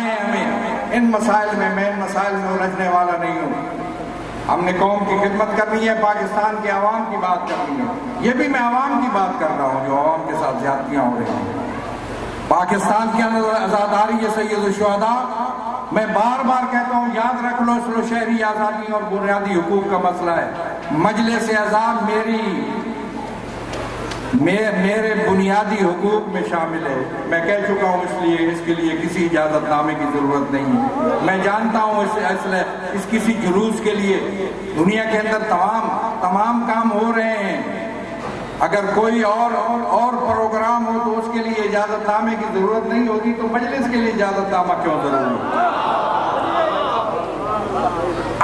ہیں ہمیں ان مسائل میں. میں ان مسائل میں الجھنے والا نہیں ہوں. ہم نے قوم کی خدمت کرنی ہے, پاکستان کے عوام کی بات کرنی ہے. یہ بھی میں عوام کی بات کر رہا ہوں جو عوام کے ساتھ زیادتیاں ہو رہی ہیں. پاکستان کے اندر عزاداری سید الشہداء, میں بار بار کہتا ہوں یاد رکھ لو, اسلو شہری آزادی اور بنیادی حقوق کا مسئلہ ہے. مجلس اعظام میرے بنیادی حقوق میں شامل ہے. میں کہہ چکا ہوں, اس کے لیے کسی اجازت نامے کی ضرورت نہیں ہے. میں جانتا ہوں اس کسی جلوس کے لیے دنیا کے اندر تمام کام ہو رہے ہیں. اگر کوئی اور پروگرام ہو تو اس کے لیے اجازت نامے کی ضرورت نہیں ہوتی, تو مجلس کے لیے اجازت نامہ کیوں ضروری ہے؟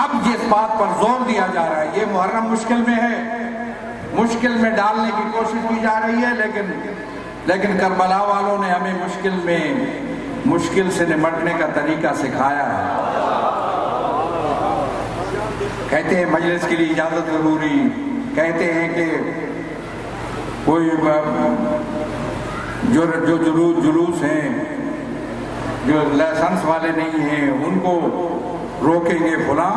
اب جس بات پر زور دیا جا رہا ہے, یہ محرم مشکل میں ہے, مشکل میں ڈالنے کی کوشش کی جا رہی ہے, لیکن کربلا والوں نے ہمیں مشکل سے نمٹنے کا طریقہ سکھایا ہے. کہتے ہیں مجلس کے لیے اجازت ضروری, کہتے ہیں کہ کوئی جو جلوس ہیں جو لائسنس والے نہیں ہیں ان کو روکیں گے فلاں,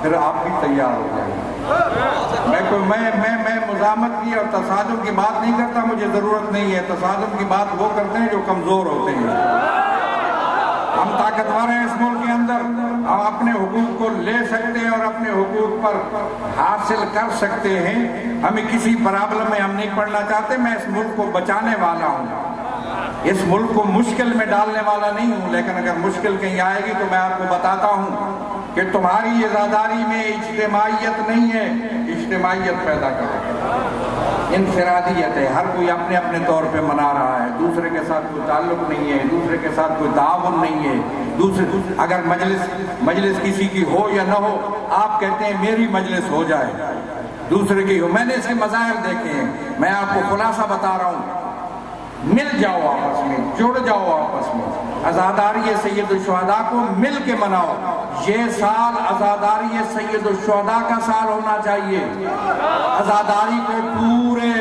پھر آپ بھی تیار ہو جائیں گے. میں مزاحمت کی اور تصادم کی بات نہیں کرتا, مجھے ضرورت نہیں ہے. تصادم کی بات وہ کرتے ہیں جو کمزور ہوتے ہیں. ہم طاقتور ہیں اس ملک کے اندر, ہم اپنے حقوق کو لے سکتے ہیں اور اپنے حقوق پر حاصل کر سکتے ہیں. ہمیں کسی پرابلم میں ہم نہیں پڑنا چاہتے. میں اس ملک کو بچانے والا ہوں, اس ملک کو مشکل میں ڈالنے والا نہیں ہوں. لیکن اگر مشکل کہیں آئے گی تو میں آپ کو بتاتا ہوں کہ تمہاری عزاداری میں اجتماعیت نہیں ہے, اجتماعیت پیدا کرو. انفرادیت ہے, ہر کوئی اپنے اپنے طور پہ منا رہا ہے, دوسرے کے ساتھ کوئی تعلق نہیں ہے, دوسرے کے ساتھ کوئی تعاون نہیں ہے. اگر مجلس کسی کی ہو یا نہ ہو, آپ کہتے ہیں میری مجلس ہو جائے, دوسرے کی ہو. میں نے اس کے مظاہر دیکھے ہیں. میں آپ کو خلاصہ بتا رہا ہوں, مل جاؤ آپس میں, جڑ جاؤ آپس میں. عزاداری سید الشہداء کو مل کے مناؤ. یہ سال عزاداری سید الشہداء کا سال ہونا چاہیے. عزاداری کو پورے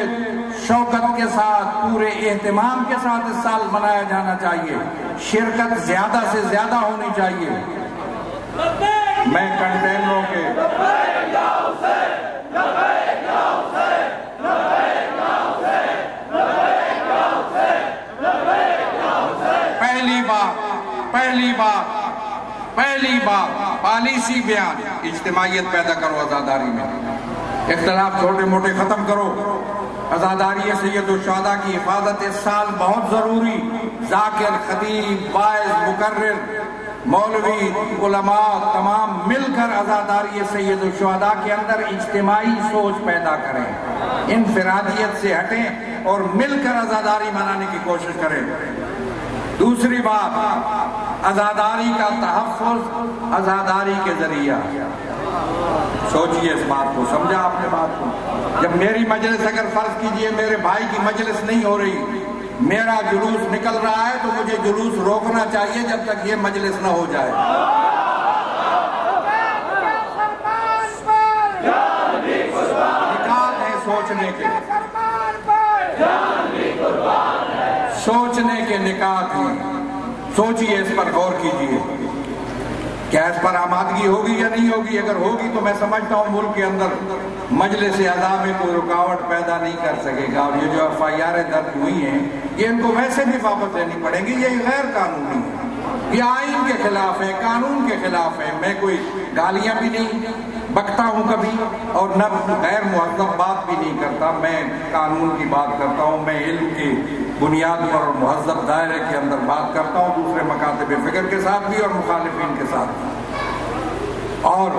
شوکت کے ساتھ, پورے اہتمام کے ساتھ اس سال منایا جانا چاہیے. شرکت زیادہ سے زیادہ ہونی چاہیے. میں کنٹینروں کے پہلی بات پالیسی بیان, اجتماعیت پیدا کرو عزاداری میں. اختلاف چھوٹے موٹے ختم کرو. عزاداری سید الشہداء کی حفاظت اس سال بہت ضروری. ذاکر, خطیب, واعظ, مقرر, مولوی, علماء تمام مل کر عزاداری سید الشہداء کے اندر اجتماعی سوچ پیدا کریں, انفرادیت سے ہٹیں اور مل کر عزاداری منانے کی کوشش کریں. دوسری بات, عزاداری کا تحفظ عزاداری کے ذریعہ. سوچئے اس بات کو, سمجھا آپ نے بات کو. جب میری مجلس, اگر فرض کیجئے میرے بھائی کی مجلس نہیں ہو رہی, میرا جلوس نکل رہا ہے, تو مجھے جلوس روکنا چاہیے جب تک یہ مجلس نہ ہو جائے. نکات ہیں سوچنے کے, سوچنے کے نکات ہیں. سوچئے اس پر, غور کیجئے, کیا اس پر آمادگی ہوگی یا نہیں ہوگی. اگر ہوگی تو میں سمجھتا ہوں ملک کے اندر مجلس اعلیٰ میں کوئی رکاوٹ پیدا نہیں کر سکے گا. اور یہ جو FIR درج ہوئی ہیں, یہ ان کو ویسے بھی واپس لینی پڑیں گی. یہ غیر قانونی ہے, یہ آئین کے خلاف ہے, قانون کے خلاف ہے. میں کوئی گالیاں بھی نہیں بکتا ہوں کبھی, اور نہ غیر مہذب بات بھی نہیں کرتا. میں قانون کی بات کرتا ہوں, میں علم کی بنیاد پر اور مہذب دائرے کے اندر بات کرتا ہوں, دوسرے مکاتب فکر کے ساتھ بھی اور مخالفین کے ساتھ بھی. اور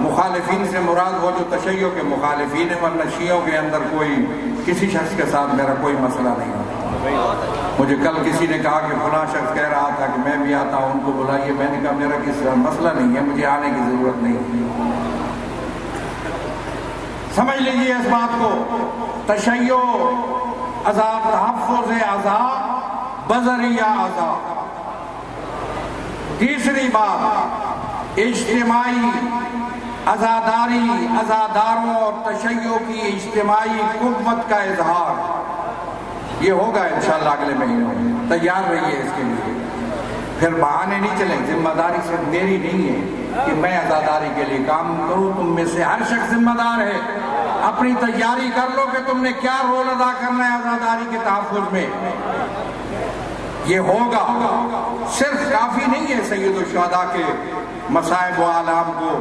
مخالفین سے مراد وہ جو تشیع کے مخالفین ہیں, ورنہ شیعوں کے اندر کوئی کسی شخص کے ساتھ میرا کوئی مسئلہ نہیں ہوتا. مجھے کل کسی نے کہا کہ فلاں شخص کہہ رہا تھا کہ میں بھی آتا ہوں, ان کو بلائیے. میں نے کہا میرا کسی مسئلہ نہیں ہے, مجھے آنے کی ضرورت نہیں. سمجھ لیجیے اس بات کو. تشیع عذاب, تحفظ عذاب بذریعہ عذاب. تیسری بات, اجتماعی عزاداری, عزاداروں اور تشیع کی اجتماعی قوت کا اظہار. یہ ہوگا انشاءاللہ اگلے مہینے میں, تیار رہیے اس کے لیے. پھر بہانے نہیں چلیں. ذمہ داری صرف میری نہیں ہے کہ میں عزاداری کے لیے کام کروں. تم میں سے ہر شخص ذمہ دار ہے. اپنی تیاری کر لو کہ تم نے کیا رول ادا کرنا ہے عزاداری کے تحفظ میں. یہ ہوگا. صرف کافی نہیں ہے سید الشہداء کے مصائب و آلام کو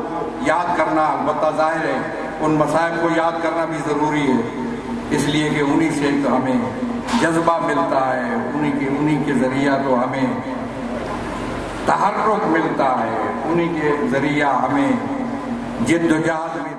یاد کرنا. البتہ ظاہر ہے ان مصائب کو یاد کرنا بھی ضروری ہے، اس لیے کہ انہی سے تو ہمیں جذبہ ملتا ہے، انہی کے ذریعہ تو ہمیں تحرک ملتا ہے، انہی کے ذریعہ ہمیں جد و جہد میں